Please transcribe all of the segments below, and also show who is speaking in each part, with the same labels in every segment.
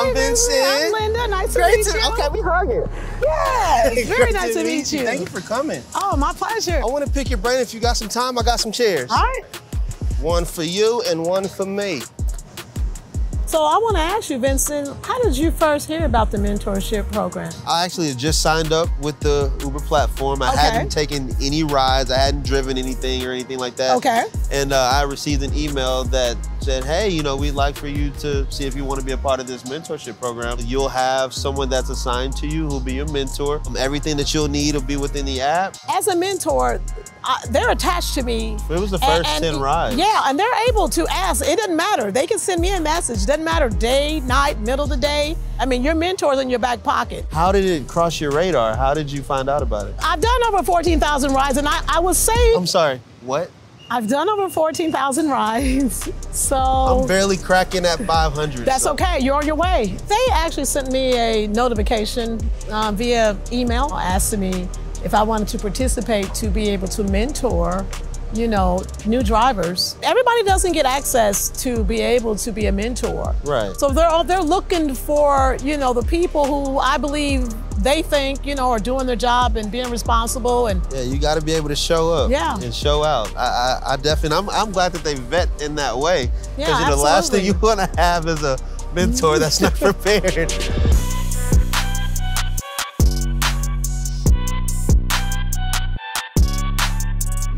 Speaker 1: I'm Vincent.
Speaker 2: I'm Linda. Nice to meet you.
Speaker 1: Okay, we hugging.
Speaker 2: Yes, very nice to meet you.
Speaker 1: Thank you for coming.
Speaker 2: Oh, my pleasure.
Speaker 1: I want to pick your brain. If you got some time, I got some chairs.
Speaker 2: All right.
Speaker 1: One for you and one for me.
Speaker 2: So I want to ask you, Vincent, how did you first hear about the mentorship program?
Speaker 1: I actually had just signed up with the Uber platform. I hadn't taken any rides. I hadn't driven anything or anything like that.
Speaker 2: Okay.
Speaker 1: And I received an email that said, hey, you know, we'd like for you to see if you want to be a part of this mentorship program. You'll have someone that's assigned to you who'll be your mentor. Everything that you'll need will be within the app.
Speaker 2: As a mentor, they're attached to me.
Speaker 1: It was the first 10 rides.
Speaker 2: Yeah, and they're able to ask. It doesn't matter. They can send me a message. It doesn't matter day, night, middle of the day. I mean, your mentor's in your back pocket.
Speaker 1: How did it cross your radar? How did you find out about it?
Speaker 2: I've done over 14,000 rides, and I would say...
Speaker 1: I'm sorry, what?
Speaker 2: I've done over 14,000 rides, so...
Speaker 1: I'm barely cracking at 500.
Speaker 2: That's okay, you're on your way. They actually sent me a notification via email asking me if I wanted to participate to be able to mentor, you know, new drivers. Everybody doesn't get access to be able to be a mentor.
Speaker 1: Right.
Speaker 2: So they're looking for, you know, the people who I believe they think, you know, are doing their job and being responsible. And
Speaker 1: yeah, you got to be able to show up and show out. I definitely, I'm glad that they vet in that way.
Speaker 2: Yeah,
Speaker 1: because the last thing you want to have is a mentor that's not prepared.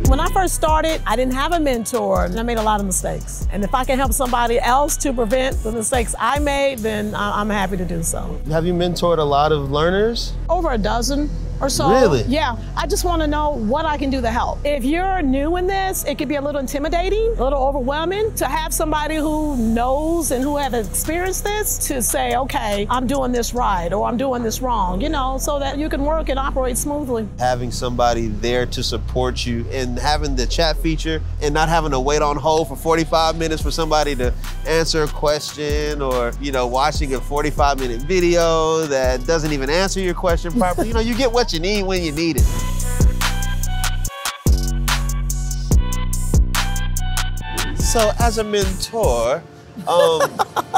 Speaker 2: When I first started, I didn't have a mentor, and I made a lot of mistakes. And if I can help somebody else to prevent the mistakes I made, then I'm happy to do so.
Speaker 1: Have you mentored a lot of learners?
Speaker 2: Over a dozen or so.
Speaker 1: Really?
Speaker 2: Yeah. I just want to know what I can do to help. If you're new in this, it could be a little intimidating, a little overwhelming to have somebody who knows and who have experienced this to say, okay, I'm doing this right or I'm doing this wrong, you know, so that you can work and operate smoothly.
Speaker 1: Having somebody there to support you and having the chat feature and not having to wait on hold for 45 minutes for somebody to answer a question, or, you know, watching a 45-minute video that doesn't even answer your question properly. You know, you get what you need when you need it. So as a mentor,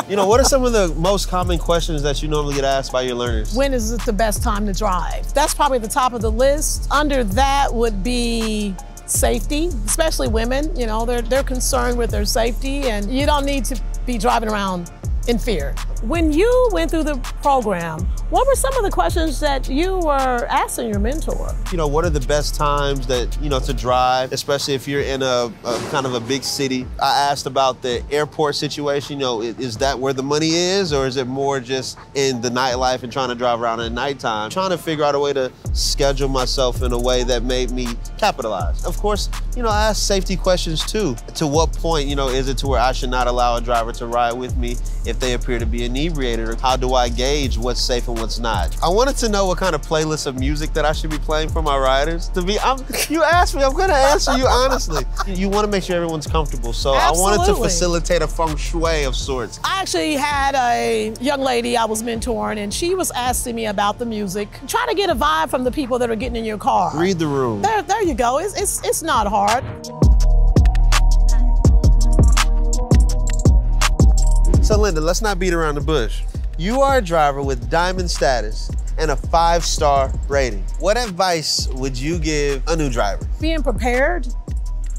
Speaker 1: you know, what are some of the most common questions that you normally get asked by your learners?
Speaker 2: When is it the best time to drive? That's probably the top of the list. Under that would be safety, especially women. You know, they're concerned with their safety, and you don't need to be driving around in fear. When you went through the program, what were some of the questions that you were asking your mentor? You
Speaker 1: know, what are the best times that, you know, to drive, especially if you're in a kind of a big city? I asked about the airport situation. You know, is that where the money is, or is it more just in the nightlife and trying to drive around at nighttime? Trying to figure out a way to schedule myself in a way that made me capitalize. Of course, you know, I asked safety questions too. To what point, you know, is it to where I should not allow a driver to ride with me if they appear to be inebriated, or how do I gauge what's safe and what's not? I wanted to know what kind of playlist of music that I should be playing for my riders. You asked me, I'm gonna answer you honestly. You wanna make sure everyone's comfortable, so
Speaker 2: Absolutely.
Speaker 1: I wanted to facilitate a feng shui of sorts.
Speaker 2: I actually had a young lady I was mentoring, and she was asking me about the music, trying to get a vibe from the people that are getting in your car.
Speaker 1: Read the room.
Speaker 2: There you go, it's not hard.
Speaker 1: So Linda, let's not beat around the bush. You are a driver with diamond status and a 5-star rating. What advice would you give a new driver?
Speaker 2: Being prepared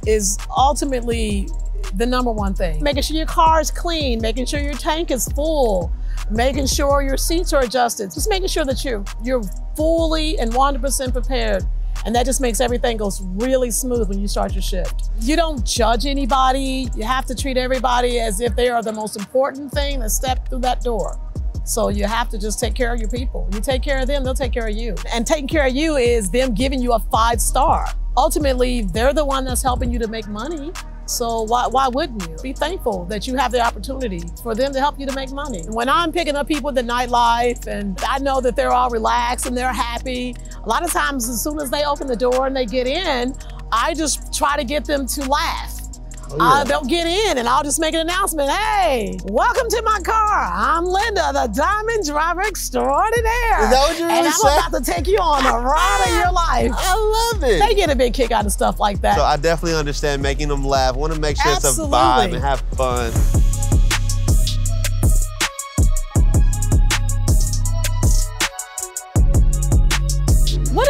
Speaker 2: is ultimately the #1 thing. Making sure your car is clean, making sure your tank is full, making sure your seats are adjusted, just making sure that you're fully and 100% prepared. And that just makes everything go really smooth when you start your shift. You don't judge anybody. You have to treat everybody as if they are the most important thing that stepped through that door. So you have to just take care of your people. You take care of them, they'll take care of you. And taking care of you is them giving you a 5-star. Ultimately, they're the one that's helping you to make money. So why wouldn't you? Be thankful that you have the opportunity for them to help you to make money. When I'm picking up people in the nightlife and I know that they're all relaxed and they're happy, a lot of times as soon as they open the door and they get in, I just try to get them to laugh. They'll get in and I'll just make an announcement. Hey, welcome to my car. I'm Linda, the diamond driver extraordinaire.
Speaker 1: Is that what you really said?
Speaker 2: And I'm about to take you on a ride of your life.
Speaker 1: I love it.
Speaker 2: They get a big kick out of stuff like that.
Speaker 1: So I definitely understand making them laugh. I want to make sure it's a vibe and have fun.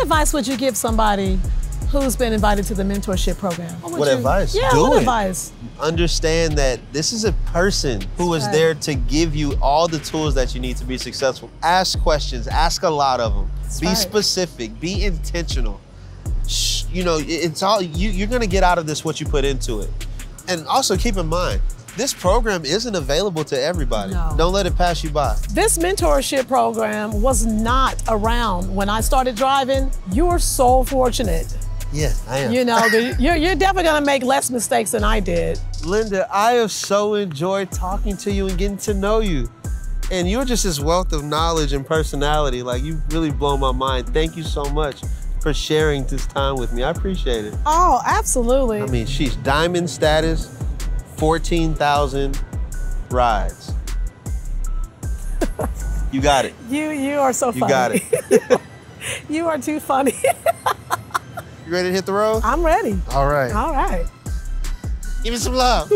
Speaker 2: advice would you give somebody who's been invited to the mentorship program?
Speaker 1: What advice?
Speaker 2: Yeah,
Speaker 1: Do
Speaker 2: what
Speaker 1: it.
Speaker 2: advice?
Speaker 1: Understand that this is a person who is there to give you all the tools that you need to be successful. Ask questions, ask a lot of them. Be specific, be intentional. You know, it's all, you're gonna get out of this what you put into it. And also keep in mind, this program isn't available to everybody.
Speaker 2: No.
Speaker 1: Don't let it pass you by.
Speaker 2: This mentorship program was not around when I started driving. You're so fortunate.
Speaker 1: Yes, I am.
Speaker 2: You know, you're definitely gonna make less mistakes than I did.
Speaker 1: Linda, I have so enjoyed talking to you and getting to know you. And you're just this wealth of knowledge and personality. Like, you really blow my mind. Thank you so much for sharing this time with me. I appreciate it.
Speaker 2: Oh, absolutely.
Speaker 1: I mean, she's diamond status, 14,000 rides. You got it.
Speaker 2: You are so funny.
Speaker 1: You got it.
Speaker 2: You are too funny.
Speaker 1: You ready to hit the road?
Speaker 2: I'm ready.
Speaker 1: All right.
Speaker 2: All right.
Speaker 1: Give me some love.